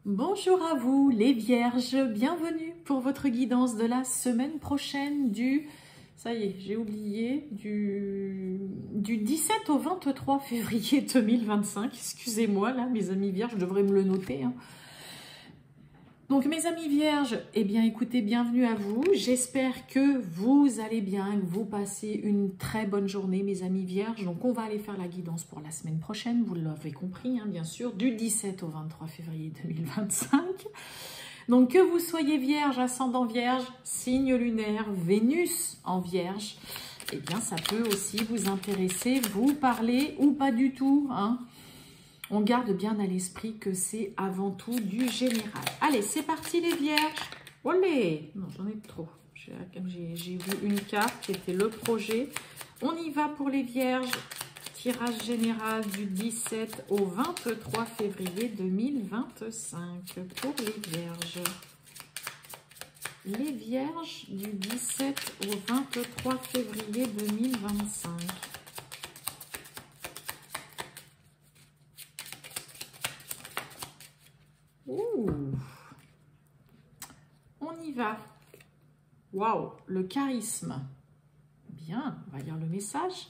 Bonjour à vous les vierges, bienvenue pour votre guidance de la semaine prochaine ça y est, j'ai oublié, du 17 au 23 février 2025, excusez-moi là mes amis vierges, je devrais me le noter. Donc mes amis vierges, eh bien écoutez, bienvenue à vous, j'espère que vous allez bien, que vous passez une très bonne journée mes amis vierges. Donc on va aller faire la guidance pour la semaine prochaine, vous l'avez compris bien sûr, du 17 au 23 février 2025. Donc que vous soyez vierge, ascendant vierge, signe lunaire, Vénus en vierge, eh bien ça peut aussi vous intéresser, vous parler ou pas du tout, On garde bien à l'esprit que c'est avant tout du général. Allez, c'est parti les vierges. Olé! Non, j'en ai trop. J'ai vu une carte qui était le projet. On y va pour les vierges. Tirage général du 17 au 23 février 2025 pour les vierges. Les vierges du 17 au 23 février 2025. Ouh. On y va. Waouh, le charisme. Bien, on va lire le message.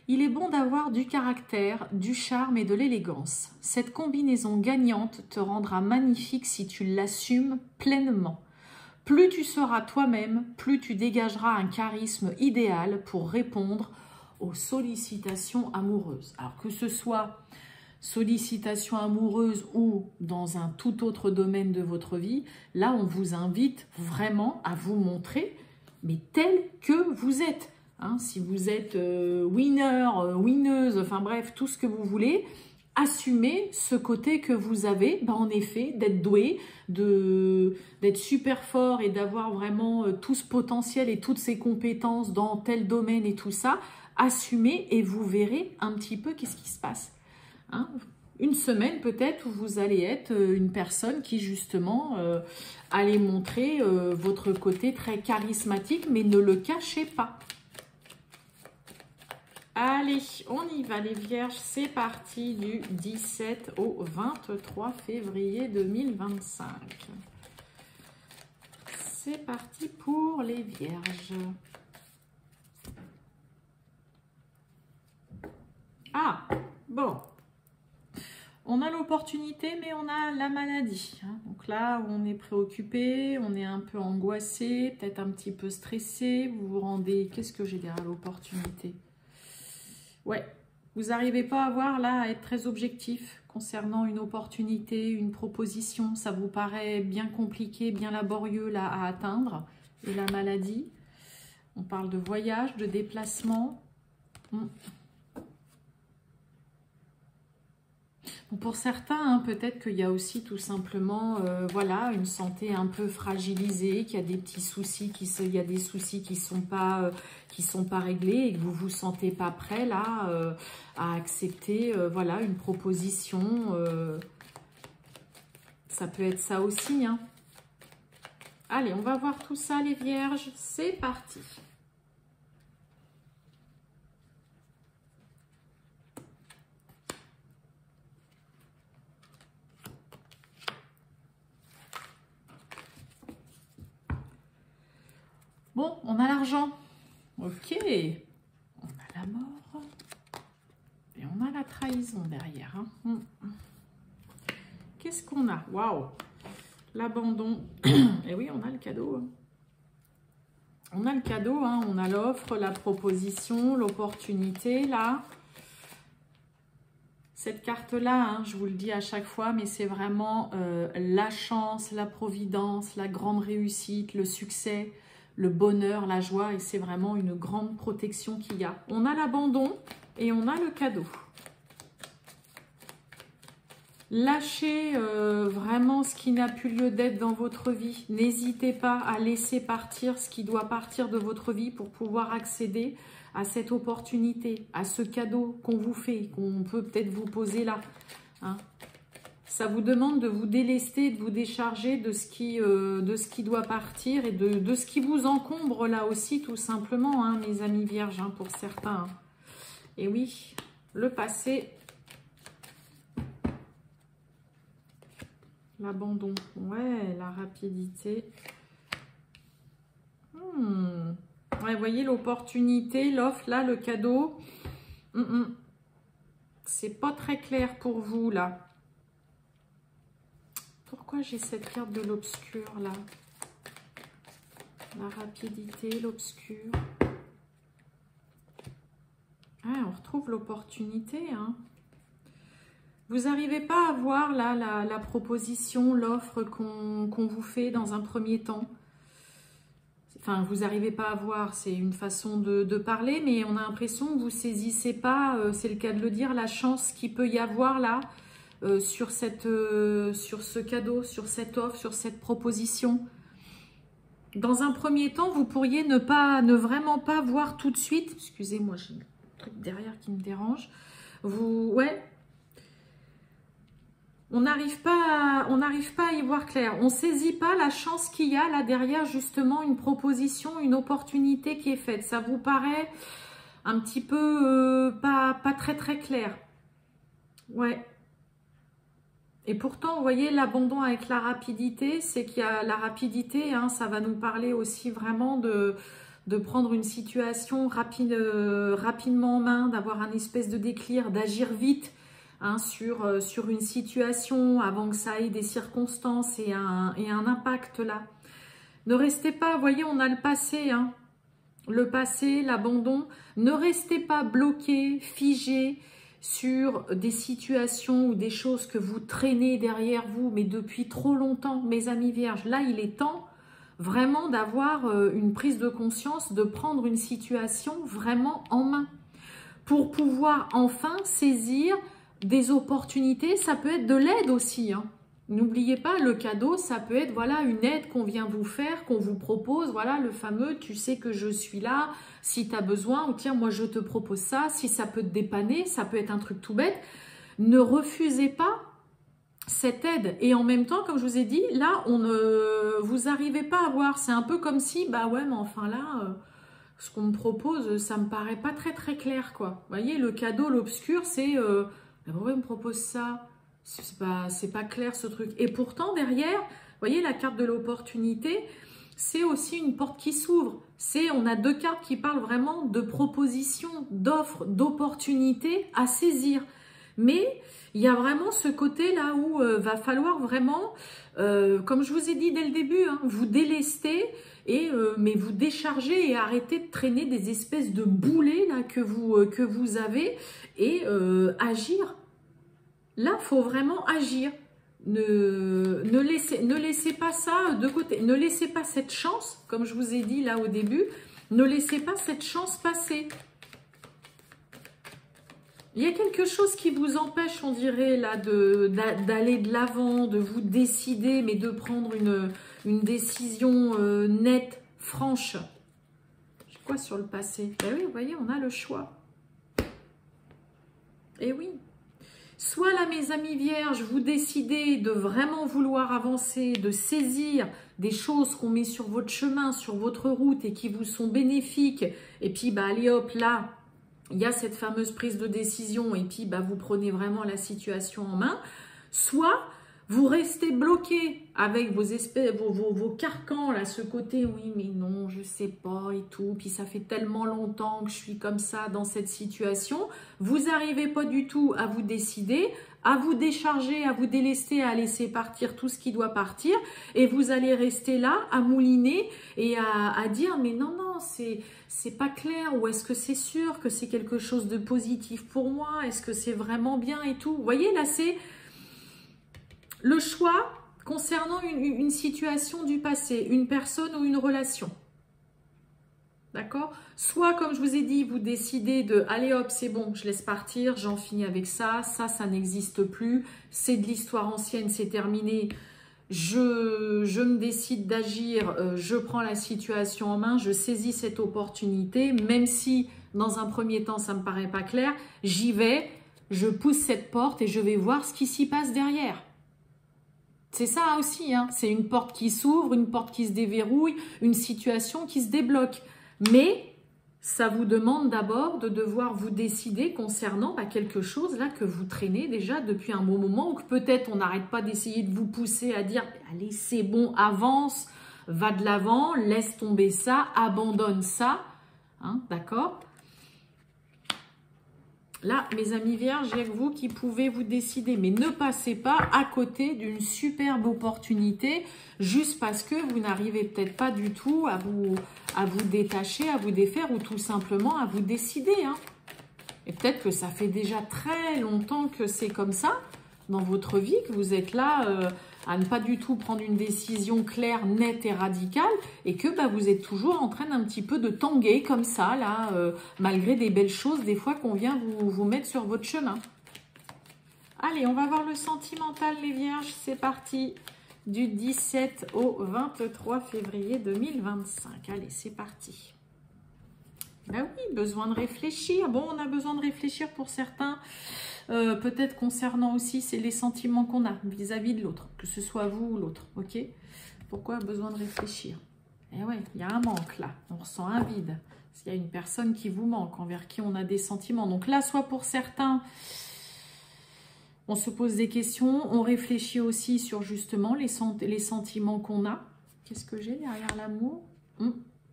Il est bon d'avoir du caractère, du charme et de l'élégance. Cette combinaison gagnante te rendra magnifique si tu l'assumes pleinement. Plus tu seras toi-même, plus tu dégageras un charisme idéal pour répondre aux sollicitations amoureuses. Alors que ce soit sollicitations amoureuses ou dans un tout autre domaine de votre vie, là on vous invite vraiment à vous montrer, mais tel que vous êtes. Si vous êtes winner, winneuse, enfin bref, tout ce que vous voulez, assumez ce côté que vous avez, en effet, d'être doué, d'être super fort et d'avoir vraiment tout ce potentiel et toutes ces compétences dans tel domaine et tout ça. Assumez et vous verrez un petit peu qu'est-ce qui se passe. Une semaine peut-être où vous allez être une personne qui justement allez montrer votre côté très charismatique, mais ne le cachez pas. Allez, on y va les vierges, c'est parti du 17 au 23 février 2025. C'est parti pour les vierges. Ah, bon. On a l'opportunité, mais on a la maladie. Donc là, on est préoccupé, on est un peu angoissé, peut-être un petit peu stressé. Vous vous rendez... Qu'est-ce que j'ai derrière l'opportunité? Ouais, vous n'arrivez pas à voir là, à être très objectif concernant une opportunité, une proposition. Ça vous paraît bien compliqué, bien laborieux là à atteindre. Et la maladie, on parle de voyage, de déplacement. Pour certains, peut-être qu'il y a aussi tout simplement voilà, une santé un peu fragilisée, qu'il y a des petits soucis, il y a des soucis qui sont pas réglés et que vous vous sentez pas prêt là à accepter voilà, une proposition. Ça peut être ça aussi. Allez, on va voir tout ça les vierges. C'est parti. Bon, on a l'argent. Ok. On a la mort. Et on a la trahison derrière. Qu'est-ce qu'on a? Waouh. L'abandon. Et oui, on a le cadeau. On a le cadeau, on a l'offre, la proposition, l'opportunité, là. Cette carte-là, je vous le dis à chaque fois, mais c'est vraiment la chance, la providence, la grande réussite, le succès, le bonheur, la joie, et c'est vraiment une grande protection qu'il y a. On a l'abandon et on a le cadeau. Lâchez vraiment ce qui n'a plus lieu d'être dans votre vie. N'hésitez pas à laisser partir ce qui doit partir de votre vie pour pouvoir accéder à cette opportunité, à ce cadeau qu'on vous fait, qu'on peut peut-être vous poser là. Ça vous demande de vous délester, de vous décharger de ce qui doit partir et de ce qui vous encombre là aussi tout simplement, mes amis vierges, pour certains. Et oui, le passé... L'abandon. Ouais, la rapidité. Ouais, vous voyez l'opportunité, l'offre, là, le cadeau. C'est pas très clair pour vous, là. Pourquoi j'ai cette carte de l'obscur, là? La rapidité, l'obscur. Ah, on retrouve l'opportunité, hein. Vous n'arrivez pas à voir, là, la proposition, l'offre qu'on vous fait dans un premier temps. Enfin, vous n'arrivez pas à voir, c'est une façon de parler, mais on a l'impression que vous ne saisissez pas, c'est le cas de le dire, la chance qu'il peut y avoir là, sur ce cadeau, sur cette offre, sur cette proposition. Dans un premier temps, vous pourriez ne vraiment pas voir tout de suite. Excusez-moi, j'ai un truc derrière qui me dérange. Ouais. On n'arrive pas à y voir clair. On ne saisit pas la chance qu'il y a là derrière, justement, une proposition, une opportunité qui est faite. Ça vous paraît un petit peu pas très très clair. Ouais. Et pourtant, vous voyez, l'abandon avec la rapidité, c'est qu'il y a la rapidité, hein, ça va nous parler aussi vraiment de prendre une situation rapidement en main, d'avoir un espèce de déclic, d'agir vite. Hein, sur une situation avant que ça ait des circonstances et un impact là. Ne restez pas, vous voyez, on a le passé, hein, le passé, l'abandon. Ne restez pas bloqué, figé sur des situations ou des choses que vous traînez derrière vous, mais depuis trop longtemps, mes amis vierges. Là, il est temps vraiment d'avoir une prise de conscience, de prendre une situation vraiment en main pour pouvoir enfin saisir des opportunités. Ça peut être de l'aide aussi, hein. N'oubliez pas, le cadeau, ça peut être voilà une aide qu'on vient vous faire, qu'on vous propose, voilà le fameux tu sais que je suis là, si tu as besoin, ou tiens moi je te propose ça, si ça peut te dépanner, ça peut être un truc tout bête. Ne refusez pas cette aide. Et en même temps, comme je vous ai dit, là vous n'arrivez pas à voir, c'est un peu comme si, bah ouais mais enfin là... ce qu'on me propose, ça me paraît pas très très clair, quoi. Vous voyez, le cadeau, l'obscur, c'est... pourquoi il me propose ça? C'est pas clair, ce truc. Et pourtant, derrière, vous voyez, la carte de l'opportunité, c'est aussi une porte qui s'ouvre. On a deux cartes qui parlent vraiment de propositions, d'offres, d'opportunités à saisir. Mais il y a vraiment ce côté là où va falloir vraiment, comme je vous ai dit dès le début, hein, vous délester, mais vous décharger et arrêter de traîner des espèces de boulets là, que vous avez et agir. Là, il faut vraiment agir. Ne laissez pas ça de côté. Ne laissez pas cette chance, comme je vous ai dit là au début, ne laissez pas cette chance passer. Il y a quelque chose qui vous empêche, on dirait, là, d'aller de l'avant, de vous décider, mais de prendre une décision nette, franche. J'ai quoi sur le passé? Ben oui, vous voyez, on a le choix. Et oui. Soit là, mes amis vierges, vous décidez de vraiment vouloir avancer, de saisir des choses qu'on met sur votre chemin, sur votre route et qui vous sont bénéfiques. Et puis, bah, allez hop, là, il y a cette fameuse prise de décision et puis bah, vous prenez vraiment la situation en main. Soit vous restez bloqué avec vos carcans, là, ce côté, oui, mais non, je sais pas et tout. Puis ça fait tellement longtemps que je suis comme ça dans cette situation. Vous n'arrivez pas du tout à vous décider, à vous décharger, à vous délester, à laisser partir tout ce qui doit partir. Et vous allez rester là, à mouliner et à dire, mais non, non, c'est pas clair. Ou est-ce que c'est sûr que c'est quelque chose de positif pour moi? Est-ce que c'est vraiment bien et tout? Vous voyez, là, c'est le choix concernant une situation du passé, une personne ou une relation. D'accord? Soit, comme je vous ai dit, vous décidez de, allez hop, c'est bon, je laisse partir, j'en finis avec ça, ça n'existe plus, c'est de l'histoire ancienne, c'est terminé, je me décide d'agir, je prends la situation en main, je saisis cette opportunité, même si, dans un premier temps, ça ne me paraît pas clair, j'y vais, je pousse cette porte et je vais voir ce qui s'y passe derrière. C'est ça aussi, hein. C'est une porte qui s'ouvre, une porte qui se déverrouille, une situation qui se débloque. Mais ça vous demande d'abord de devoir vous décider concernant quelque chose là que vous traînez déjà depuis un bon moment, ou que peut-être on n'arrête pas d'essayer de vous pousser à dire « Allez, c'est bon, avance, va de l'avant, laisse tomber ça, abandonne ça. Hein, » d'accord ? Là, mes amis vierges, il y a que vous qui pouvez vous décider. Mais ne passez pas à côté d'une superbe opportunité juste parce que vous n'arrivez peut-être pas du tout à vous détacher, à vous défaire ou tout simplement à vous décider. Hein. Et peut-être que ça fait déjà très longtemps que c'est comme ça dans votre vie, que vous êtes là à ne pas du tout prendre une décision claire, nette et radicale, et que vous êtes toujours en train d'un petit peu de tanguer comme ça, là, malgré des belles choses, des fois qu'on vient vous mettre sur votre chemin. Allez, on va voir le sentimental, les vierges, c'est parti, du 17 au 23 février 2025. Allez, c'est parti. Ben oui, besoin de réfléchir. Bon, on a besoin de réfléchir pour certains. Peut-être concernant aussi, c'est les sentiments qu'on a vis-à-vis de l'autre, que ce soit vous ou l'autre, ok? Pourquoi besoin de réfléchir? Eh ouais, il y a un manque là, on ressent un vide. Il y a une personne qui vous manque, envers qui on a des sentiments. Donc là, soit pour certains, on se pose des questions, on réfléchit aussi sur justement les sentiments qu'on a. Qu'est-ce que j'ai derrière l'amour?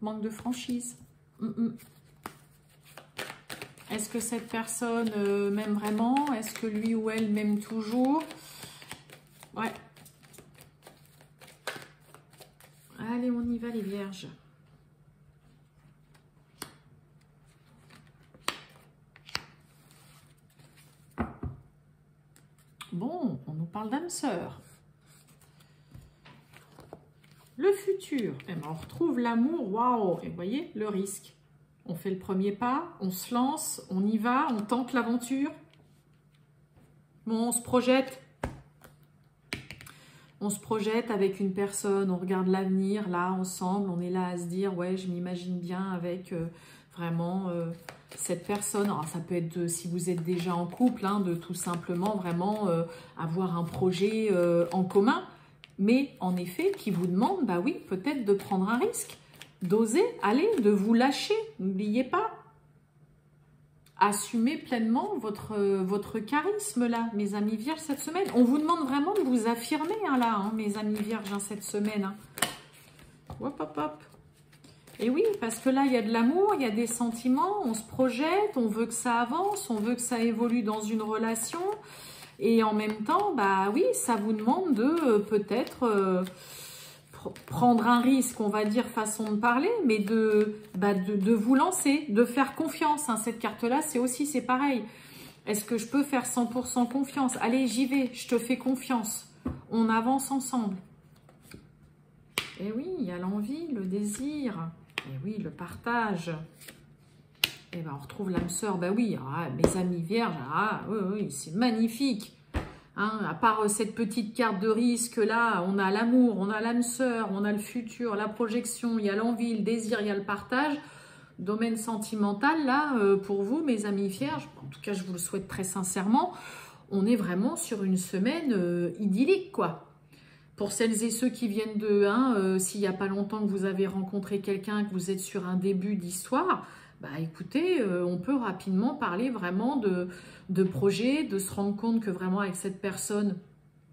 Manque de franchise. Est-ce que cette personne m'aime vraiment? Est-ce que lui ou elle m'aime toujours? Ouais. Allez, on y va les vierges. Bon, on nous parle d'âme sœur. Le futur. Eh ben, on retrouve l'amour. Waouh! Et vous voyez, le risque. On fait le premier pas, on se lance, on y va, on tente l'aventure. Bon, on se projette. On se projette avec une personne, on regarde l'avenir, là, ensemble. On est là à se dire, ouais, je m'imagine bien avec vraiment cette personne. Alors, ça peut être, si vous êtes déjà en couple, hein, de tout simplement vraiment avoir un projet en commun. Mais en effet, qui vous demande, bah oui, peut-être de prendre un risque. D'oser, allez, de vous lâcher, n'oubliez pas. Assumez pleinement votre charisme là, mes amis vierges, cette semaine. On vous demande vraiment de vous affirmer hein, là, hein, mes amis vierges, hein, cette semaine. Hein. Hop, hop, hop. Et oui, parce que là, il y a de l'amour, il y a des sentiments, on se projette, on veut que ça avance, on veut que ça évolue dans une relation. Et en même temps, bah oui, ça vous demande de peut-être... prendre un risque, on va dire, façon de parler, mais de vous lancer, de faire confiance. Hein. Cette carte-là, c'est pareil. Est-ce que je peux faire 100% confiance? Allez, j'y vais, je te fais confiance. On avance ensemble. Et oui, il y a l'envie, le désir. Et oui, le partage. Et ben, on retrouve l'âme sœur. Ben oui, mes amis vierges, oui, c'est magnifique. Hein, à part cette petite carte de risque là, on a l'amour, on a l'âme sœur, on a le futur, la projection, il y a l'envie, le désir, il y a le partage. Domaine sentimental là, pour vous mes amis vierges, en tout cas je vous le souhaite très sincèrement, on est vraiment sur une semaine idyllique quoi. Pour celles et ceux qui viennent de, s'il n'y a pas longtemps que vous avez rencontré quelqu'un, que vous êtes sur un début d'histoire, bah écoutez, on peut rapidement parler vraiment de projet, de se rendre compte que vraiment avec cette personne,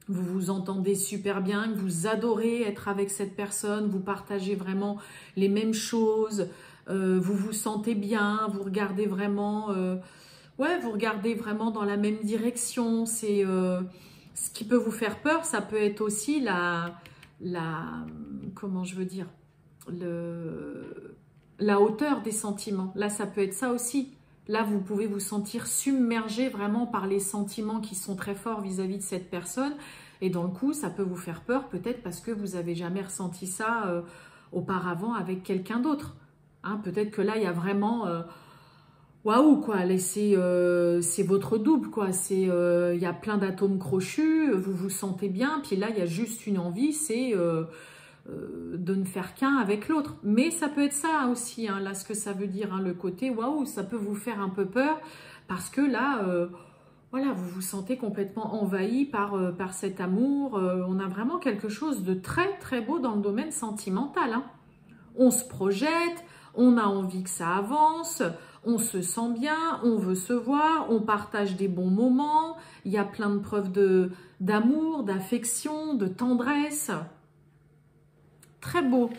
vous vous entendez super bien, que vous adorez être avec cette personne, vous partagez vraiment les mêmes choses, vous vous sentez bien, vous regardez vraiment, vous regardez vraiment dans la même direction. C'est ce qui peut vous faire peur, ça peut être aussi comment je veux dire, la hauteur des sentiments. Là, ça peut être ça aussi. Là, vous pouvez vous sentir submergé vraiment par les sentiments qui sont très forts vis-à-vis de cette personne. Et dans le coup, ça peut vous faire peur, peut-être parce que vous n'avez jamais ressenti ça auparavant avec quelqu'un d'autre. Hein, peut-être que là, il y a vraiment... waouh, quoi, c'est votre double, quoi. Il y a plein d'atomes crochus, vous vous sentez bien. Puis là, il y a juste une envie, c'est... de ne faire qu'un avec l'autre. Mais ça peut être ça aussi, hein, là, ce que ça veut dire, hein, le côté, waouh, ça peut vous faire un peu peur, parce que là, voilà, vous vous sentez complètement envahi par cet amour. On a vraiment quelque chose de très, très beau dans le domaine sentimental. Hein. On se projette, on a envie que ça avance, on se sent bien, on veut se voir, on partage des bons moments, il y a plein de preuves d'amour, d'affection, de tendresse. Très beau.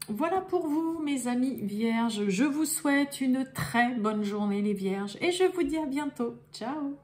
Voilà pour vous, mes amis vierges. Je vous souhaite une très bonne journée, les vierges, et je vous dis à bientôt. Ciao!